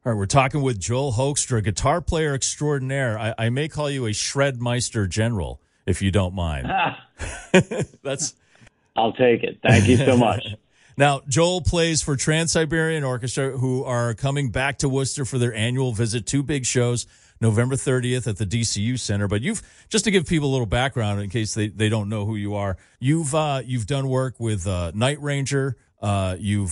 All right, we're talking with Joel Hoekstra, guitar player extraordinaire. I may call you a Shredmeister General, if you don't mind. That's. I'll take it. Thank you so much. Now, Joel plays for Trans-Siberian Orchestra, who are coming back to Worcester for their annual visit. 2 big shows, November 30th at the DCU Center. But just to give people a little background in case they don't know who you are, you've done work with Night Ranger. Are you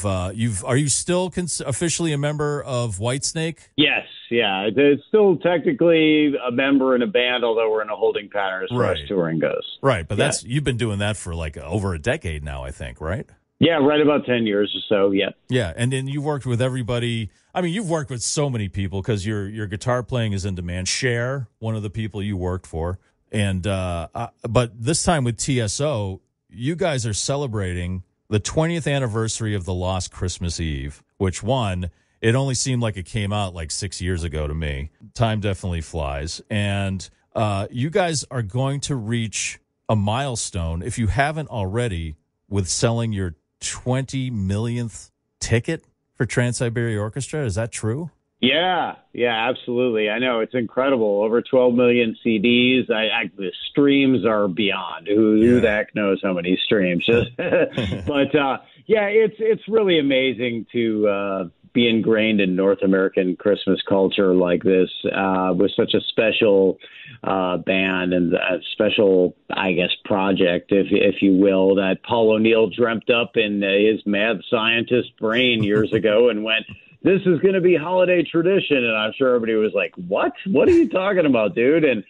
still officially a member of Whitsnake? Yes, yeah. It's still technically a member in a band, although we're in a holding pattern as far as touring goes. Right, but you've been doing that for like over a decade now, I think, right? Yeah, right about 10 years or so, yeah. Yeah, and then you've worked with everybody. I mean, you've worked with so many people because your guitar playing is in demand. Cher, one of the people you worked for. And but this time with TSO, you guys are celebrating the 20th anniversary of The Lost Christmas Eve, which it only seemed like it came out like 6 years ago to me. Time definitely flies. And you guys are going to reach a milestone, if you haven't already, with selling your 20 millionth ticket for Trans-Siberian Orchestra. Is that true? Yeah, absolutely. I know, it's incredible. Over 12 million CDs. The streams are beyond. Who the heck knows how many streams? But it's really amazing to be ingrained in North American Christmas culture like this, with such a special band and a special, I guess, project, if you will, that Paul O'Neill dreamt up in his mad scientist brain years ago and went, this is going to be holiday tradition. And I'm sure everybody was like, what are you talking about, dude? And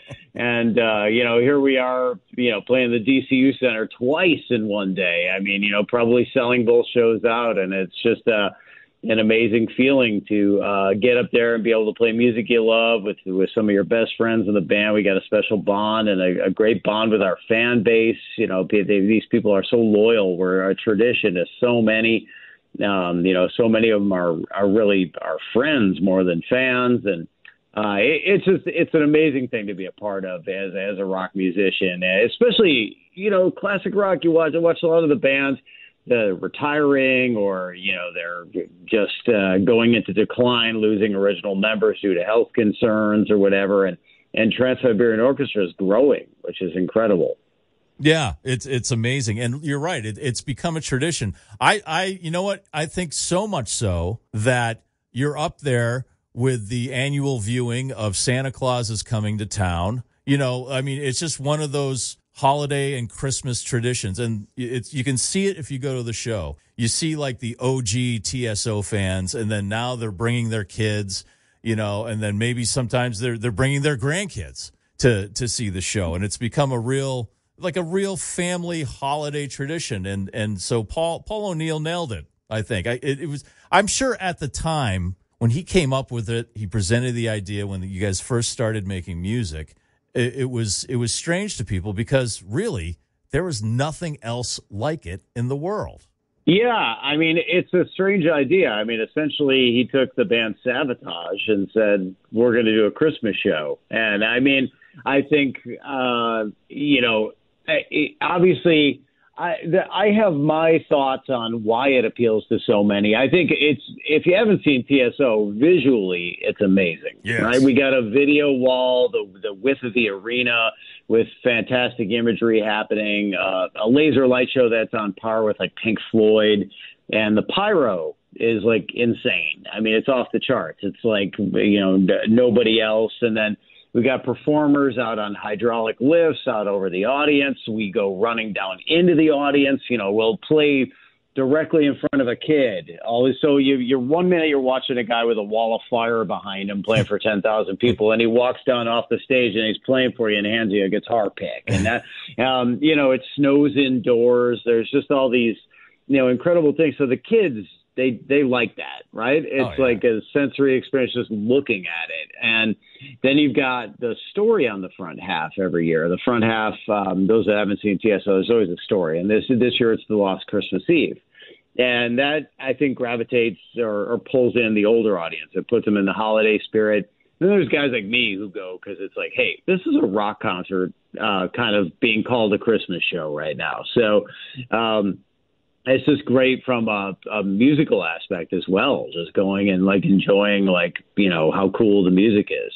here we are, playing the DCU Center twice in one day. I mean, probably selling both shows out. And it's just an amazing feeling to get up there and be able to play music you love with some of your best friends in the band. We got a special bond and a great bond with our fan base. These people are so loyal. We're a tradition to so many. So many of them are really our friends more than fans, and it's an amazing thing to be a part of as a rock musician, especially classic rock. I watch a lot of the bands retiring, or they're just going into decline, losing original members due to health concerns or whatever, and Trans-Siberian Orchestra is growing, which is incredible. Yeah, it's amazing. And you're right. It's become a tradition. You know what? I think so much so that you're up there with the annual viewing of Santa Claus is Coming to Town. It's just one of those holiday and Christmas traditions. And you can see it if you go to the show. You see like the OG TSO fans, and then now they're bringing their kids, and then maybe sometimes they're bringing their grandkids to see the show. And it's become a real family holiday tradition. And so Paul O'Neill nailed it, I think. I'm sure at the time when he came up with it, he presented the idea when you guys first started making music. It was strange to people because really there was nothing else like it in the world. Yeah, I mean, it's a strange idea. I mean, essentially he took the band Sabotage and said, we're going to do a Christmas show. And I mean, I think, obviously, I have my thoughts on why it appeals to so many. I think if you haven't seen TSO, visually, it's amazing. Yes. Right? We got a video wall, the width of the arena with fantastic imagery happening, a laser light show that's on par with like Pink Floyd, and the pyro is like insane. I mean, it's off the charts. It's like, nobody else. And then we got performers out on hydraulic lifts out over the audience. We go running down into the audience. We'll play directly in front of a kid. So you're 1 minute you're watching a guy with a wall of fire behind him playing for 10,000 people, and he walks down off the stage and he's playing for you and hands you a guitar pick. And that, it snows indoors. There's just all these, incredible things. So the kids, they like that, right? It's like a sensory experience just looking at it. And then you've got the story on the front half every year. The front half, those that haven't seen TSO, there's always a story. And this year it's The Lost Christmas Eve. And that, I think, gravitates or pulls in the older audience. It puts them in the holiday spirit. Then there's guys like me who go because it's like, hey, this is a rock concert kind of being called a Christmas show right now. So, it's just great from a musical aspect as well, just going and like enjoying like, you know, how cool the music is.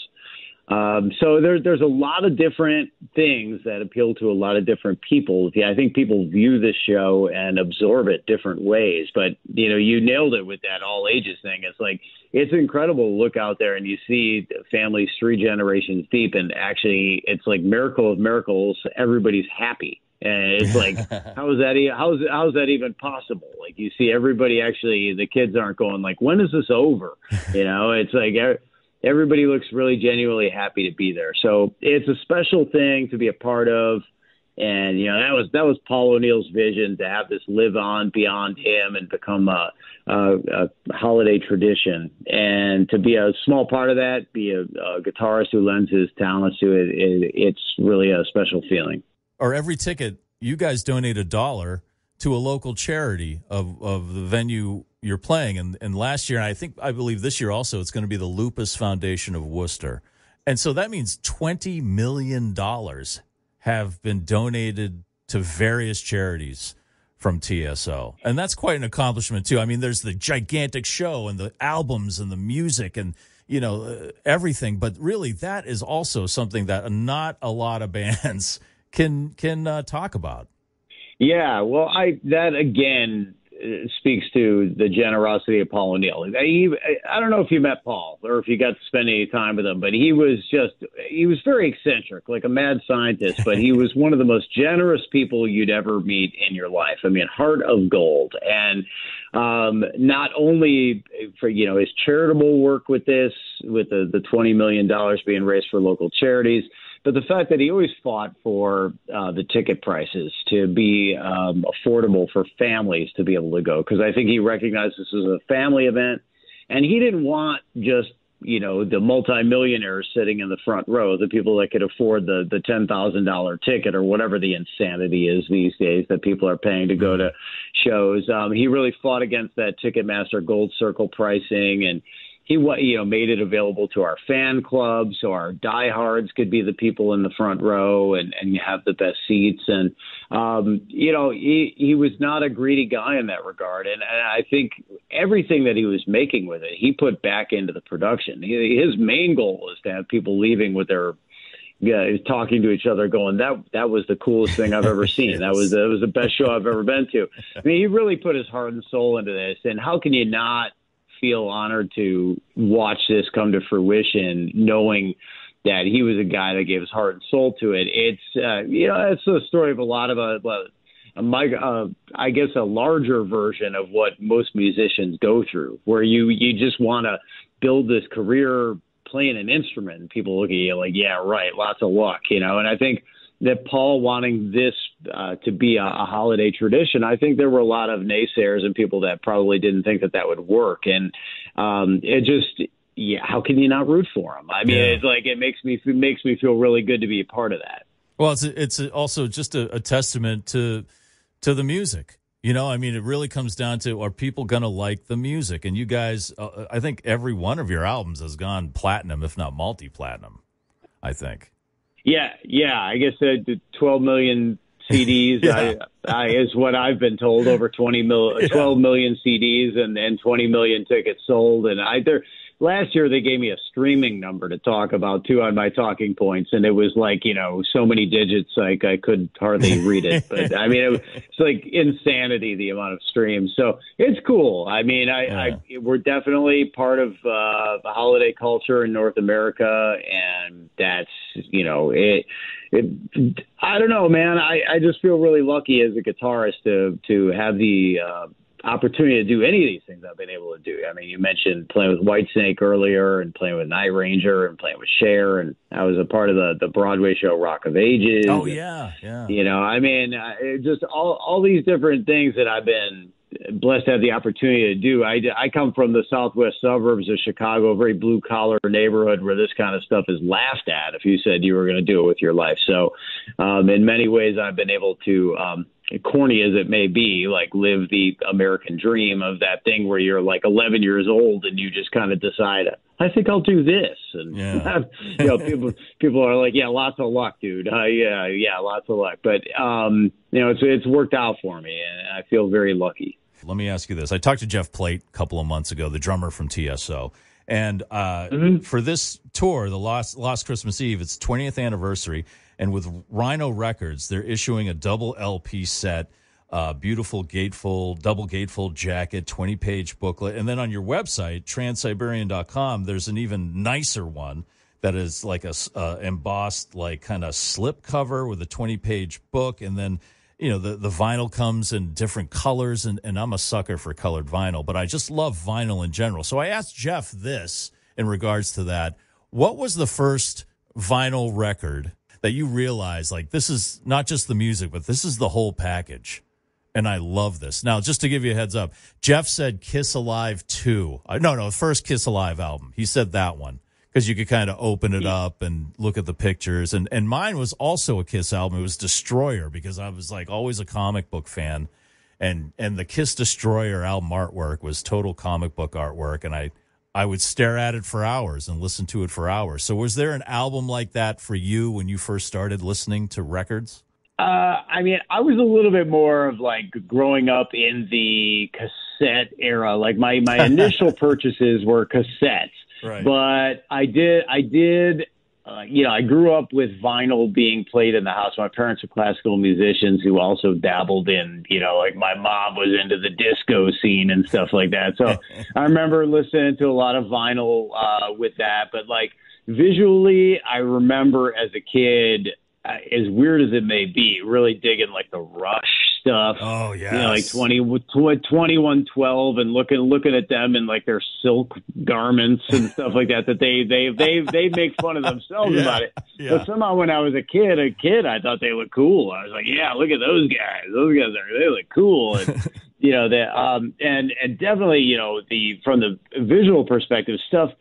So there's a lot of different things that appeal to a lot of different people. Yeah, I think people view this show and absorb it different ways. But, you know, you nailed it with that all ages thing. It's like, it's incredible to look out there and you see families 3 generations deep, and actually it's like miracle of miracles. Everybody's happy. And it's like, how's that even possible? Like, you see everybody actually, the kids aren't going like, when is this over? You know, it's like everybody looks really genuinely happy to be there. So it's a special thing to be a part of. And, you know, that was Paul O'Neill's vision, to have this live on beyond him and become a holiday tradition. And to be a small part of that, be a guitarist who lends his talents to it, it's really a special feeling. Or every ticket, you guys donate $1 to a local charity of the venue you're playing. And last year, and I believe this year also, it's going to be the Lupus Foundation of Worcester. And so that means $20 million have been donated to various charities from TSO. And that's quite an accomplishment, too. I mean, there's the gigantic show and the albums and the music and, you know, everything. But really, that is also something that not a lot of bands can talk about. Yeah, well, that again speaks to the generosity of Paul O'Neill. I don't know if you met Paul or if you got to spend any time with him, but he was very eccentric, like a mad scientist, but he was one of the most generous people you'd ever meet in your life. I mean, heart of gold. And not only for, you know, his charitable work with this, with the $20 million being raised for local charities, but the fact that he always fought for the ticket prices to be affordable for families to be able to go, because I think he recognized this as a family event, and he didn't want just, you know, the multimillionaires sitting in the front row, the people that could afford the $10,000 ticket or whatever the insanity is these days that people are paying to go to shows. He really fought against that Ticketmaster Gold Circle pricing, and he, you know, made it available to our fan club so our diehards could be the people in the front row and you have the best seats. And, you know, he was not a greedy guy in that regard. And I think everything that he was making with it, he put back into the production. His main goal was to have people leaving with their talking to each other going, that was the coolest thing I've ever seen. Yes. That was the best show I've ever been to. I mean, he really put his heart and soul into this. And how can you not feel honored to watch this come to fruition, knowing that he was a guy that gave his heart and soul to it? It's, you know, it's a story of a lot of I guess a larger version of what most musicians go through, where you just want to build this career playing an instrument, and people look at you like, yeah, right, lots of luck, you know. And I think that Paul wanting this to be a holiday tradition, I think there were a lot of naysayers and people that probably didn't think that would work. And it just, yeah, how can you not root for him? I mean, It's like, it makes me feel really good to be a part of that. Well, it's also just a testament to the music. You know, I mean, it really comes down to, are people going to like the music? And you guys, I think every one of your albums has gone platinum, if not multi-platinum, I think. Yeah. I guess 12 million CDs is what I've been told. Over 12 million CDs and 20 million tickets sold. And last year they gave me a streaming number to talk about too on my talking points, and it was like, you know, so many digits, like I could hardly read it. But I mean, it's like insanity, the amount of streams. So it's cool. I mean, we're definitely part of the holiday culture in North America, and that's, you know, I don't know, man. I just feel really lucky as a guitarist to have the opportunity to do any of these things I've been able to do. I mean, you mentioned playing with Whitsnake earlier, and playing with Night Ranger, and playing with Cher, and I was a part of the Broadway show Rock of Ages. Oh yeah. You know, I mean, just all these different things that I've been blessed to have the opportunity to do. I come from the southwest suburbs of Chicago, a very blue collar neighborhood where this kind of stuff is laughed at if you said you were going to do it with your life. So in many ways, I've been able to corny as it may be, like live the American dream of that thing where you're like 11 years old and you just kind of decide, I think I'll do this. And, you know, people are like, yeah, lots of luck, dude. Yeah, lots of luck. But, you know, it's worked out for me, and I feel very lucky. Let me ask you this. I talked to Jeff Plate a couple of months ago, the drummer from TSO. And for this tour, the Lost Christmas Eve, it's 20th anniversary. And with Rhino Records, they're issuing a double LP set, beautiful double gatefold jacket, 20-page booklet. And then on your website, Trans-Siberian.com, there's an even nicer one that is like a embossed, like kind of slip cover with a 20-page book. And then, you know, the vinyl comes in different colors. And I'm a sucker for colored vinyl, but I just love vinyl in general. So I asked Jeff this in regards to that. What was the first vinyl record that you realize, like, this is not just the music, but this is the whole package? And I love this. Now, just to give you a heads up, Jeff said Kiss Alive 2. No, the first Kiss Alive album. He said that one because you could kind of open it up and look at the pictures. And mine was also a Kiss album. It was Destroyer, because I was like always a comic book fan. And the Kiss Destroyer album artwork was total comic book artwork. And I would stare at it for hours and listen to it for hours. So was there an album like that for you when you first started listening to records? I mean, I was a little bit more of like growing up in the cassette era. Like my initial purchases were cassettes, right. But I did, you know, I grew up with vinyl being played in the house. My parents are classical musicians who also dabbled in, you know, like my mom was into the disco scene and stuff like that. So I remember listening to a lot of vinyl with that. But like visually, I remember as a kid, as weird as it may be, really digging like the Rush stuff. Oh yeah, you know, like 2112 and looking at them in like their silk garments and stuff like that. That they make fun of themselves about it. Yeah. But somehow when I was a kid, I thought they looked cool. I was like, yeah, look at those guys. Those guys they look cool. And you know that and definitely, you know, from the visual perspective stuff.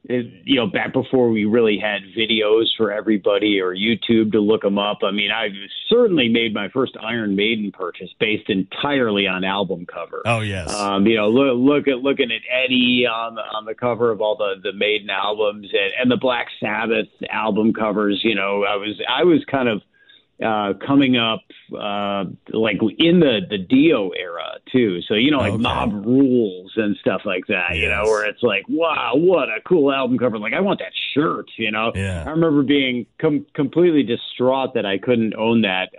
You know, back before we really had videos for everybody or YouTube to look them up. I mean, I certainly made my first Iron Maiden purchase based entirely on album cover. Oh yes. You know, looking at Eddie on the cover of all the Maiden albums and the Black Sabbath album covers. You know, I was kind of coming up like in the Dio era too. So, you know, like Mob Rules and stuff like that, you know, where it's like, wow, what a cool album cover. Like, I want that shirt, you know. Yeah. I remember being completely distraught that I couldn't own that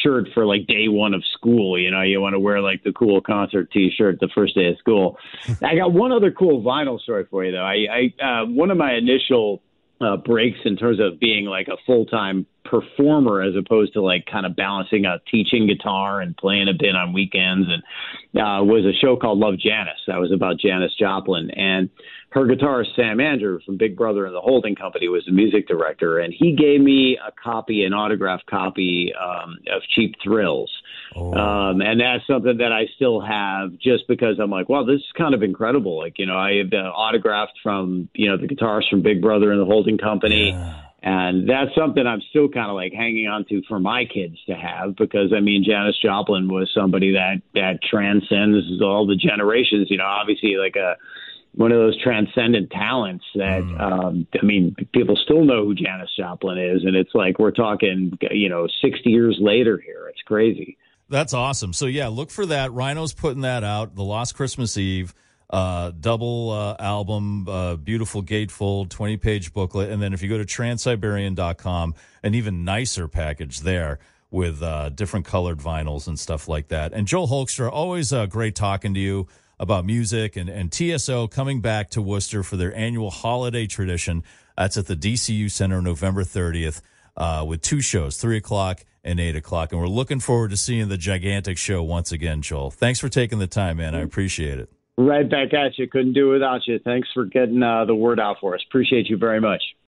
shirt for like day one of school. You know, you want to wear like the cool concert T-shirt the first day of school. I got one other cool vinyl story for you, though. I one of my initial breaks in terms of being like a full-time performer as opposed to like kind of balancing out teaching guitar and playing a bit on weekends, and was a show called Love Janis. That was about Janis Joplin, and her guitarist Sam Andrew from Big Brother and the Holding Company was the music director, and he gave me an autographed copy of Cheap Thrills. And that's something that I still have just because I'm like, wow, this is kind of incredible. Like, you know, I have autographed from, you know, the guitarist from Big Brother and the Holding Company. Yeah. And that's something I'm still kind of like hanging on to for my kids to have, because I mean, Janis Joplin was somebody that transcends all the generations, you know, obviously like one of those transcendent talents that, I mean, people still know who Janis Joplin is. And it's like, we're talking, you know, 60 years later here. It's crazy. That's awesome. So yeah, look for that. Rhino's putting that out, The Lost Christmas Eve. Double album, beautiful gatefold, 20-page booklet. And then if you go to Trans-Siberian.com, an even nicer package there with different colored vinyls and stuff like that. And Joel Hoekstra, always great talking to you about music and TSO coming back to Worcester for their annual holiday tradition. That's at the DCU Center November 30th with two shows, 3 o'clock and 8 o'clock. And we're looking forward to seeing the gigantic show once again, Joel. Thanks for taking the time, man. I appreciate it. Right back at you. Couldn't do it without you. Thanks for getting the word out for us. Appreciate you very much.